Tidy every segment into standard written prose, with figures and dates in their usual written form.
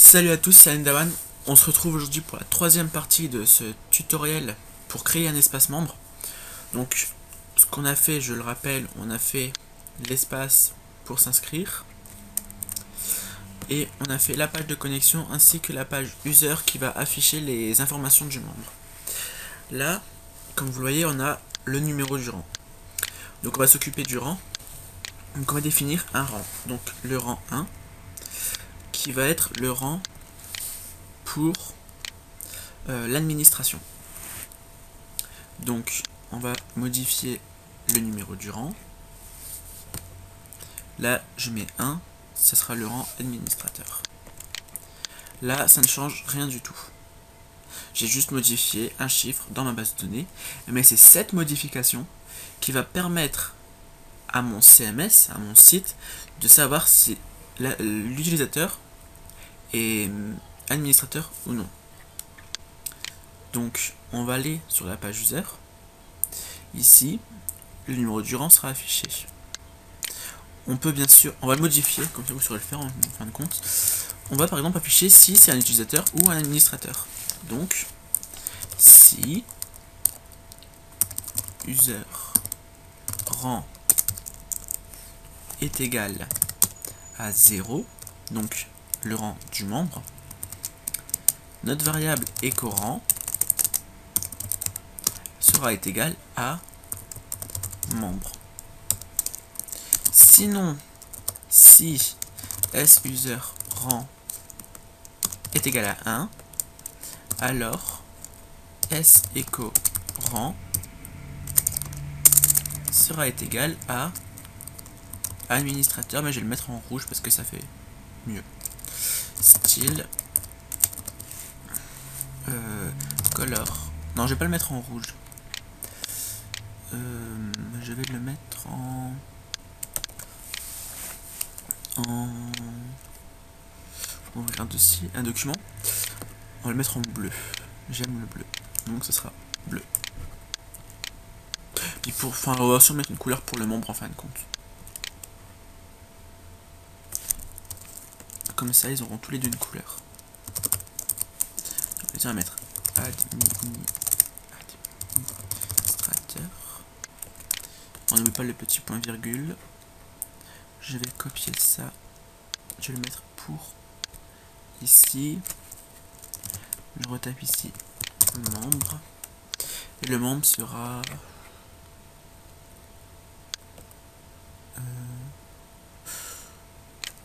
Salut à tous, c'est Andawan. On se retrouve aujourd'hui pour la troisième partie de ce tutoriel pour créer un espace membre. Donc, ce qu'on a fait, je le rappelle, on a fait l'espace pour s'inscrire. Et on a fait la page de connexion ainsi que la page user qui va afficher les informations du membre. Là, comme vous le voyez, on a le numéro du rang. Donc on va s'occuper du rang. Donc on va définir un rang. Donc le rang 1 qui va être le rang pour l'administration. Donc on va modifier le numéro du rang. Là je mets 1, ce sera le rang administrateur. Là ça ne change rien du tout. J'ai juste modifié un chiffre dans ma base de données, mais c'est cette modification qui va permettre à mon CMS, à mon site, de savoir si l'utilisateur est administrateur ou non. Donc on va aller sur la page user. Ici, le numéro du rang sera affiché. On peut bien sûr, on va le modifier, comme ça vous saurez le faire en fin de compte. On va par exemple afficher si c'est un utilisateur ou un administrateur. Donc, si user rang est égal à 0, donc le rang du membre, notre variable echo-rang sera égal à membre. Sinon, si suser rang est égal à 1, alors secho rang sera égal à administrateur, mais je vais le mettre en rouge parce que ça fait mieux. Style color. Non, je vais pas le mettre en rouge. Je vais le mettre on regarde aussi un document. On va le mettre en bleu. J'aime le bleu. Donc ce sera bleu. Puis on va aussi mettre une couleur pour le membre en fin de compte. Comme ça, ils auront tous les deux une couleur. On va mettre administrateur. On n'oublie pas le petit point virgule. Je vais copier ça. Je vais le mettre pour ici. Je retape ici membre. Et le membre sera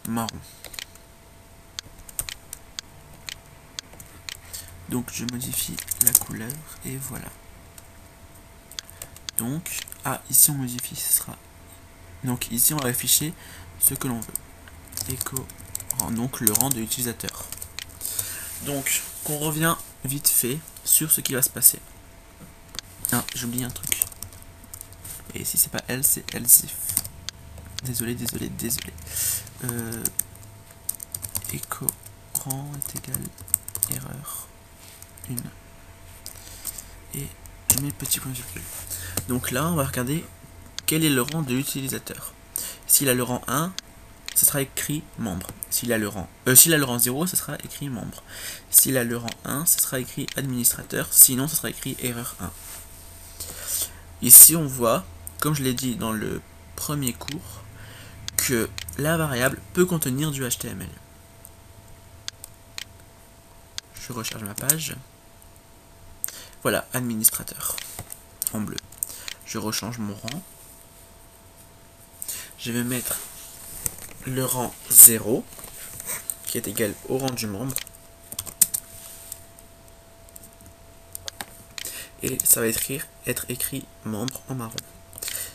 marron. Donc je modifie la couleur et voilà. Donc, ici on modifie, ce sera. Donc ici on va afficher ce que l'on veut. Echo rang, donc le rang de l'utilisateur. Donc, qu'on revient vite fait sur ce qui va se passer. Ah, j'oublie un truc. Et si c'est pas elle, c'est else if. Désolé. Echo rang est égal erreur 1. Et je mets le petit point virgule. Donc là, on va regarder quel est le rang de l'utilisateur. S'il a le rang 1, ce sera écrit membre. S'il a le rang 0, ce sera écrit membre. S'il a le rang 1, ce sera écrit administrateur. Sinon, ce sera écrit erreur 1. Ici, on voit, comme je l'ai dit dans le premier cours, que la variable peut contenir du HTML. Je recharge ma page. Voilà, administrateur, en bleu. Je rechange mon rang. Je vais mettre le rang 0, qui est égal au rang du membre. Et ça va être écrit membre en marron.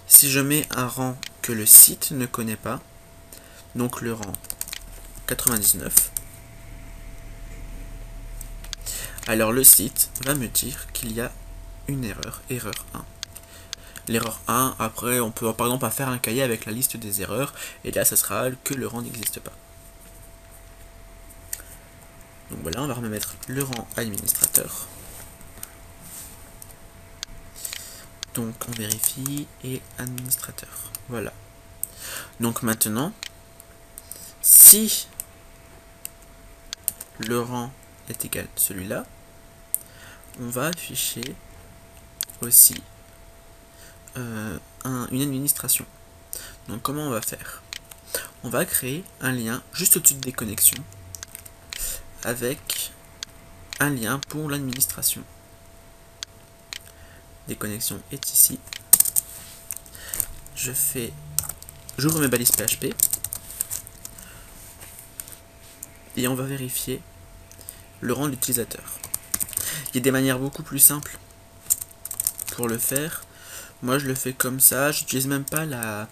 Si je mets un rang que le site ne connaît pas, donc le rang 99, alors le site va me dire qu'il y a une erreur 1. L'erreur 1, après on peut par exemple faire un cahier avec la liste des erreurs, et là ça sera que le rang n'existe pas. Donc voilà, on va remettre le rang administrateur. Donc on vérifie, et administrateur. Voilà. Donc maintenant, si le rang est égal à celui-là, on va afficher aussi une administration. Donc comment on va faire? On va créer un lien juste au-dessus des connexions avec un lien pour l'administration. Des connexions est ici. J'ouvre mes balises PHP et on va vérifier le rang de l'utilisateur. Il y a des manières beaucoup plus simples pour le faire. Moi je le fais comme ça, j'utilise même pas la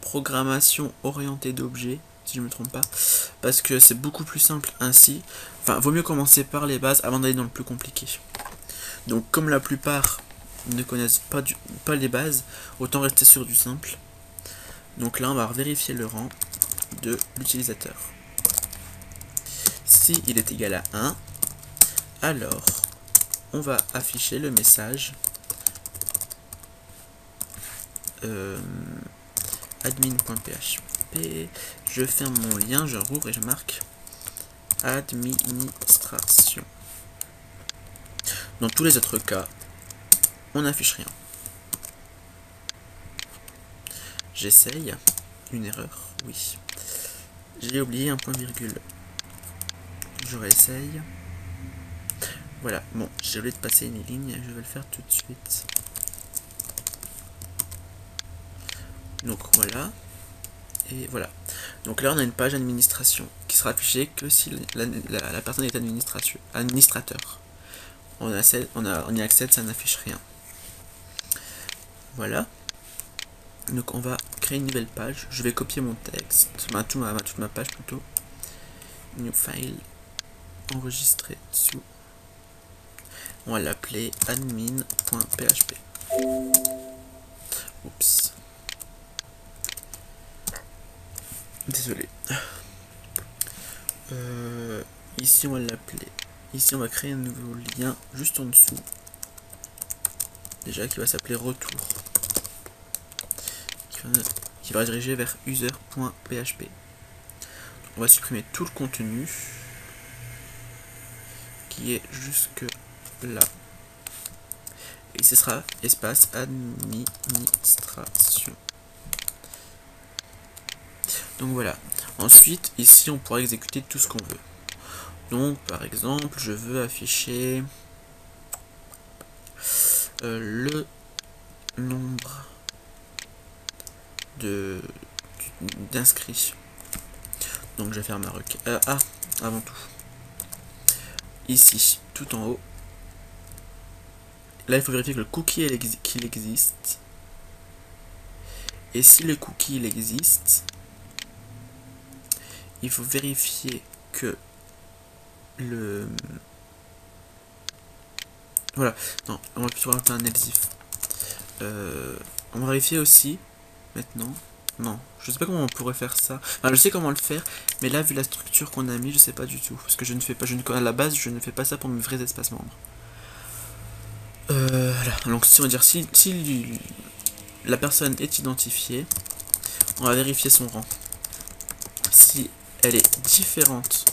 programmation orientée d'objets, si je ne me trompe pas, parce que c'est beaucoup plus simple ainsi. Enfin, vaut mieux commencer par les bases avant d'aller dans le plus compliqué. Donc comme la plupart ne connaissent pas les bases, autant rester sur du simple. Donc là on va vérifier le rang de l'utilisateur. Si il est égal à 1, alors on va afficher le message admin.php, je ferme mon lien, je rouvre et je marque administration. Dans tous les autres cas, on n'affiche rien. J'essaye. Une erreur, oui. J'ai oublié un point virgule. Je réessaye. Voilà, bon, j'ai oublié de passer une ligne, je vais le faire tout de suite. Donc voilà. Et voilà. Donc là on a une page administration qui sera affichée que si la personne est administrateur. On y accède, ça n'affiche rien. Voilà. Donc on va créer une nouvelle page. Je vais copier mon texte, toute ma page plutôt. New file, enregistrer dessous. On va l'appeler admin.php. Oups. Désolé. Ici on va l'appeler. Ici on va créer un nouveau lien juste en dessous. Déjà qui va s'appeler retour. Qui va diriger vers user.php. On va supprimer tout le contenu qui est jusque là. Et ce sera espace administration. Donc voilà. Ensuite, ici, on pourra exécuter tout ce qu'on veut. Donc, par exemple, je veux afficher le nombre d'inscrits. Donc, je vais faire ma requête. Avant tout. Ici, tout en haut. Là, il faut vérifier que le cookie qu'il existe. Et si le cookie il existe, il faut vérifier que voilà, non, on va plutôt rajouter un else if. On va vérifier aussi, maintenant, non, je sais pas comment on pourrait faire ça, enfin, je sais comment le faire, mais là, vu la structure qu'on a mis, je sais pas du tout, parce que à la base, je ne fais pas ça pour mes vrais espaces membres. Voilà, donc si on va dire, si la personne est identifiée, on va vérifier son rang. Si elle est différente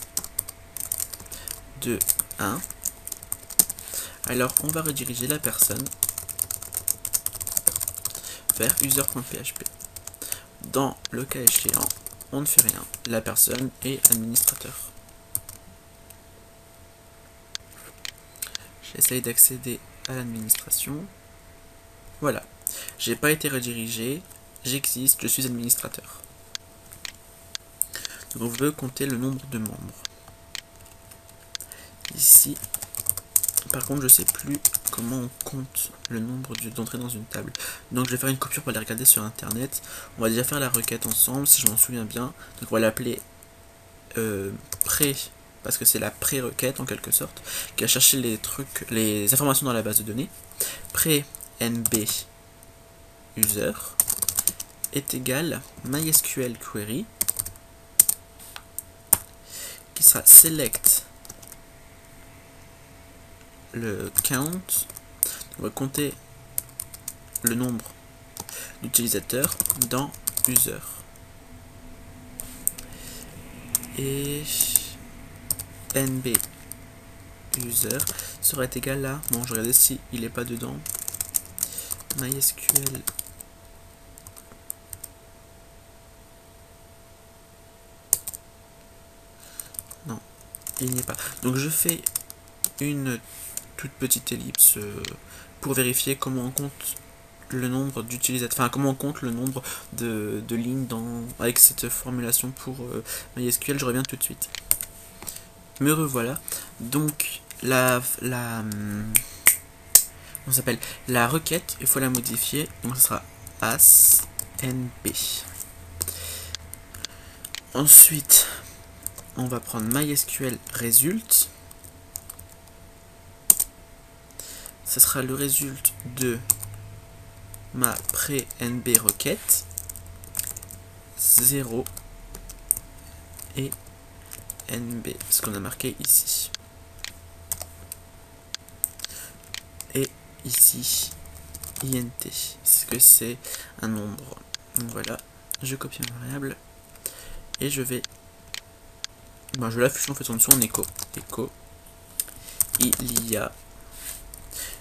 de 1, alors on va rediriger la personne vers user.php. Dans le cas échéant, on ne fait rien. La personne est administrateur. J'essaye d'accéder à l'administration. Voilà. J'ai pas été redirigé. J'existe, je suis administrateur. Donc on veut compter le nombre de membres. Ici, par contre, je sais plus comment on compte le nombre d'entrées dans une table. Donc je vais faire une coupure pour aller regarder sur internet. On va déjà faire la requête ensemble, si je m'en souviens bien. Donc on va l'appeler pré, parce que c'est la pré-requête en quelque sorte, qui va chercher les informations dans la base de données. Pré nb user est égal MySQL query, qui sera select le count. On va compter le nombre d'utilisateurs dans user. et nb user sera égal à, bon je regarde si il est pas dedans, MySQL non, il n'y est pas. Donc je fais une toute petite ellipse pour vérifier comment on compte le nombre d'utilisateurs, enfin comment on compte le nombre de lignes avec cette formulation pour MySQL. Je reviens tout de suite. Me revoilà. Donc on s'appelle la requête, il faut la modifier, donc ce sera asNP. Ensuite on va prendre MySQL result, ce sera le résultat de ma pré-nb requête 0 et nb, ce qu'on a marqué ici. Et ici, int, parce que c'est un nombre. Donc voilà, je copie une variable et je vais je l'affiche en fait en dessous en écho. Écho, il y a,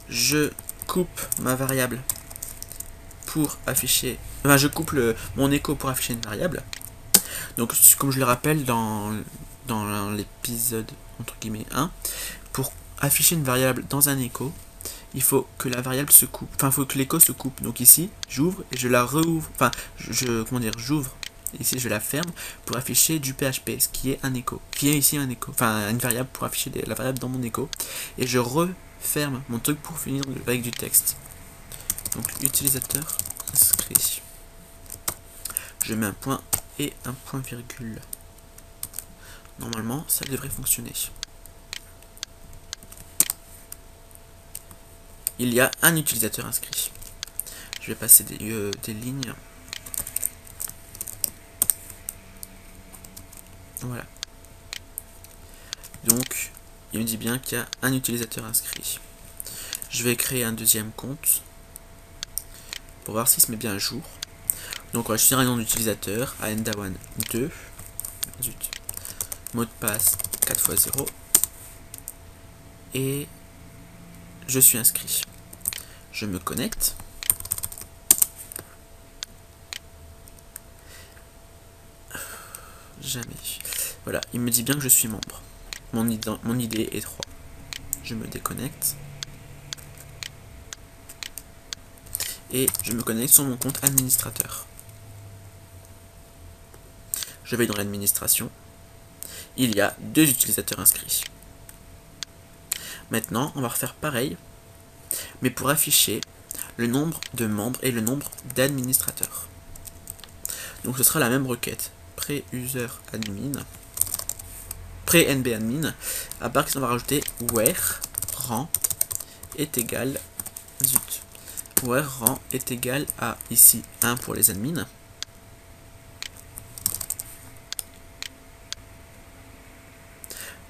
je coupe ma variable pour afficher, je coupe mon écho pour afficher une variable. Donc comme je le rappelle dans l'épisode entre guillemets 1, pour afficher une variable dans un écho, il faut que la variable se coupe, il faut que l'écho se coupe. Donc ici, j'ouvre et je la rouvre, j'ouvre, ici je la ferme pour afficher du PHP, ce qui est un écho, qui est ici un écho, une variable pour afficher la variable dans mon écho, et je referme mon truc pour finir avec du texte. Donc utilisateur inscrit. Je mets un point et un point virgule. Normalement, ça devrait fonctionner. Il y a un utilisateur inscrit. Je vais passer des lignes. Voilà. Donc, il me dit bien qu'il y a un utilisateur inscrit. Je vais créer un deuxième compte pour voir s'il se met bien à jour. Donc, on va choisir un nom d'utilisateur, aendaone2. Zut. Mot de passe 4x0. Et je suis inscrit. Je me connecte. Jamais. Voilà, il me dit bien que je suis membre. Mon ID est 3. Je me déconnecte. Et je me connecte sur mon compte administrateur. Je vais dans l'administration. Il y a 2 utilisateurs inscrits. Maintenant, on va refaire pareil, mais pour afficher le nombre de membres et le nombre d'administrateurs. Donc ce sera la même requête, pré-user admin, pré-nb admin, à part qu'on va rajouter where rang est égal, where rang est égal à ici 1 pour les admins.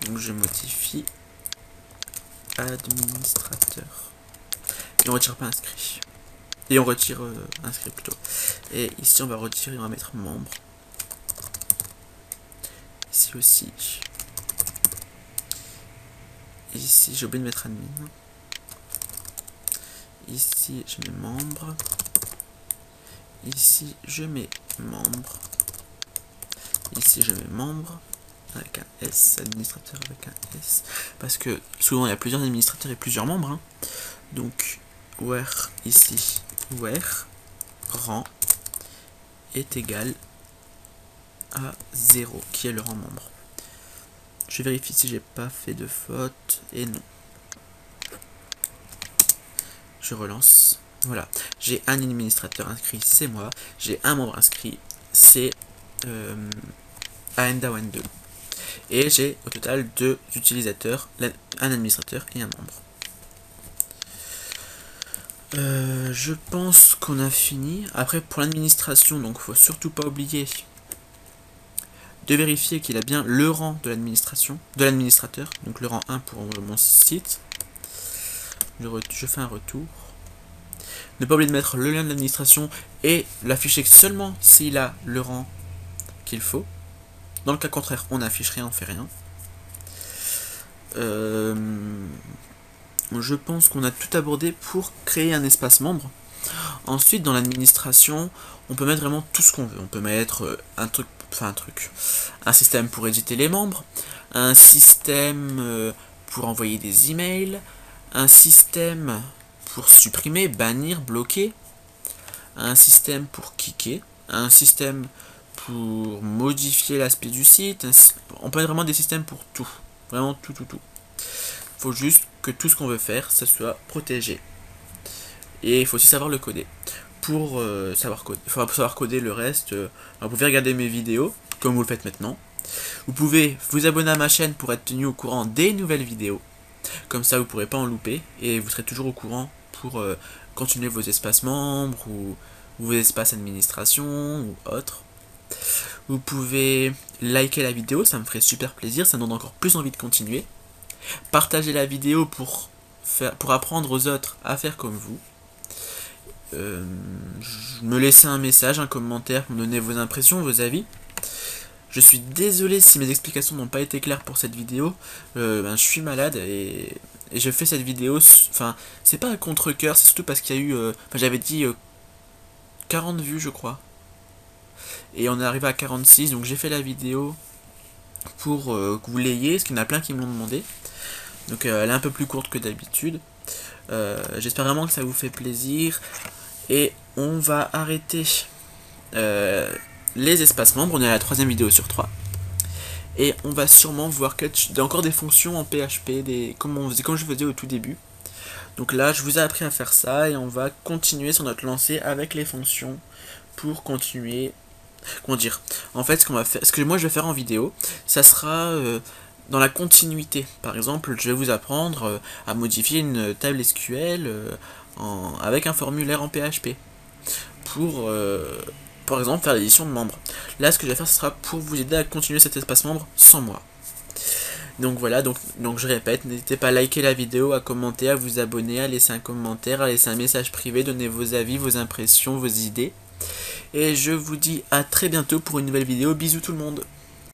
Donc je modifie administrateur. Et on retire pas inscrit. Et on retire inscrit plutôt. Et ici on va retirer, on va mettre membre. Ici aussi. Ici j'ai oublié de mettre admin. Ici je mets membre. Ici je mets membre. Ici je mets membre avec un S, administrateur avec un S, parce que souvent il y a plusieurs administrateurs et plusieurs membres, hein. Donc where ici, where rang est égal à 0, qui est le rang membre. Je vérifie si j'ai pas fait de faute, et non. Je relance, voilà, j'ai un administrateur inscrit, c'est moi, j'ai un membre inscrit, c'est aendaone2. Et j'ai au total 2 utilisateurs, un administrateur et un membre. Je pense qu'on a fini. Après, pour l'administration, donc faut surtout pas oublier de vérifier qu'il a bien le rang de l'administration, de l'administrateur, donc le rang 1 pour mon site. Je fais un retour. Ne pas oublier de mettre le lien de l'administration et l'afficher seulement s'il a le rang qu'il faut. Dans le cas contraire, on n'affiche rien, on fait rien. Je pense qu'on a tout abordé pour créer un espace membre. Ensuite, dans l'administration, on peut mettre vraiment tout ce qu'on veut. On peut mettre un système pour éditer les membres, un système pour envoyer des emails, un système pour supprimer, bannir, bloquer, un système pour kicker, un système pour modifier l'aspect du site. On peut mettre vraiment des systèmes pour tout. Vraiment tout. Il faut juste que tout ce qu'on veut faire, ça soit protégé. Et il faut aussi savoir le coder. Pour savoir coder le reste, vous pouvez regarder mes vidéos, comme vous le faites maintenant. Vous pouvez vous abonner à ma chaîne pour être tenu au courant des nouvelles vidéos. Comme ça, vous ne pourrez pas en louper et vous serez toujours au courant pour continuer vos espaces membres ou vos espaces administration ou autres. Vous pouvez liker la vidéo, ça me ferait super plaisir, ça me donne encore plus envie de continuer. Partagez la vidéo pour apprendre aux autres à faire comme vous. Me laisser un message, un commentaire pour me donner vos impressions, vos avis. Je suis désolé si mes explications n'ont pas été claires pour cette vidéo. Je suis malade et je fais cette vidéo. Enfin, c'est pas un contre-cœur, c'est surtout parce qu'il y a eu. J'avais dit 40 vues, je crois. Et on est arrivé à 46, donc j'ai fait la vidéo pour que vous l'ayez, parce qu'il y en a plein qui me l'ont demandé. Donc elle est un peu plus courte que d'habitude. J'espère vraiment que ça vous fait plaisir. Et on va arrêter les espaces membres. On est à la 3ème vidéo sur 3. Et on va sûrement voir encore des fonctions en PHP, comme je faisais au tout début. Donc là, je vous ai appris à faire ça et on va continuer sur notre lancée avec les fonctions pour continuer. Comment dire? En fait, ce que moi je vais faire en vidéo, ça sera dans la continuité. Par exemple, je vais vous apprendre à modifier une table SQL avec un formulaire en PHP pour, par exemple, faire l'édition de membres. Là, ce que je vais faire, ce sera pour vous aider à continuer cet espace membre sans moi. Donc voilà, donc je répète, n'hésitez pas à liker la vidéo, à commenter, à vous abonner, à laisser un commentaire, à laisser un message privé, donner vos avis, vos impressions, vos idées. Et je vous dis à très bientôt pour une nouvelle vidéo. Bisous tout le monde!